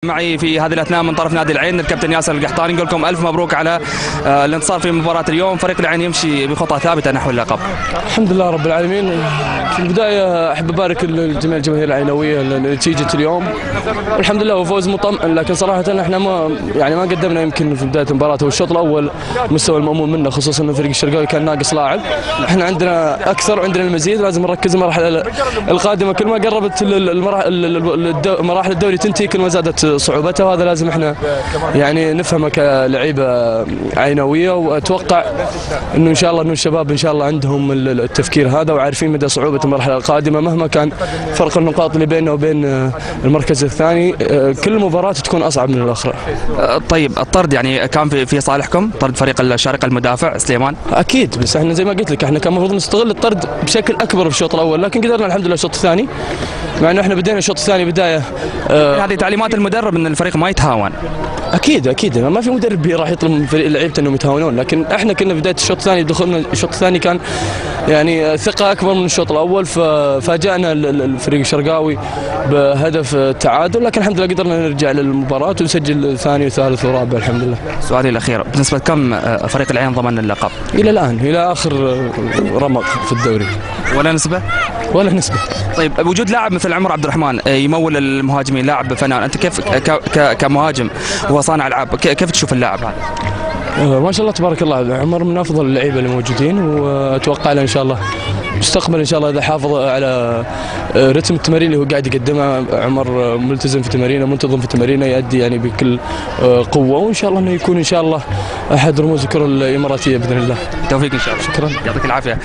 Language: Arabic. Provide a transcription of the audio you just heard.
معي في هذه الاثناء من طرف نادي العين الكابتن ياسر القحطاني، نقول لكم الف مبروك على الانتصار في مباراه اليوم. فريق العين يمشي بخطى ثابته نحو اللقب. الحمد لله رب العالمين. في البدايه احب ابارك لجميع الجماهير العينويه لنتيجه اليوم، والحمد لله هو فوز مطمئن، لكن صراحه احنا ما قدمنا يمكن في بدايه المباراه والشوط الاول المستوى المامول منا، خصوصا ان الفريق الشرقاوي كان ناقص لاعب. احنا عندنا اكثر وعندنا المزيد، لازم نركز المراحل القادمه. كل ما قربت مراحل الدوري تنتهي كل ما زادت صعوبتها، وهذا لازم احنا يعني نفهمه كلعيبه عينويه. واتوقع انه ان شاء الله انه الشباب ان شاء الله عندهم التفكير هذا وعارفين مدى صعوبه المرحله القادمه، مهما كان فرق النقاط اللي بيننا وبين المركز الثاني. كل مباراه تكون اصعب من الاخرى. طيب الطرد يعني كان في صالحكم، طرد فريق الشارقه المدافع سليمان؟ اكيد، بس احنا زي ما قلت لك احنا كان المفروض نستغل الطرد بشكل اكبر في الشوط الاول، لكن قدرنا الحمد لله الشوط الثاني، مع انه احنا بدينا الشوط الثاني بدايه هذه تعليمات المدرب ان الفريق ما يتهاون. اكيد ما في مدرب راح يطلب من فريق لعيبته انهم يتهاونون، لكن احنا كنا بدايه الشوط الثاني، دخلنا الشوط الثاني كان يعني ثقه اكبر من الشوط الاول، ففاجأنا الفريق الشرقاوي بهدف التعادل، لكن الحمد لله قدرنا نرجع للمباراه ونسجل ثاني وثالث ورابع الحمد لله. سؤالي الاخير، بالنسبه كم فريق العين ضمن اللقب؟ الى الان الى اخر رمق في الدوري. ولا نسبه؟ ولا نسبه. طيب وجود لاعب مثل عمر عبد الرحمن يمول المهاجمين، لاعب فنان، انت كيف كمهاجم وصانع العاب كيف تشوف اللاعب هذا؟ ما شاء الله تبارك الله، عمر من افضل اللعيبه اللي موجودين، واتوقع له ان شاء الله مستقبل ان شاء الله اذا حافظ على رتم التمارين اللي هو قاعد يقدمها. عمر ملتزم في تمارينه، منتظم في تمارينه، يؤدي يعني بكل قوه، وان شاء الله انه يكون ان شاء الله احد رموز الكره الاماراتيه باذن الله. توفيق ان شاء الله. شكرا، يعطيك العافيه.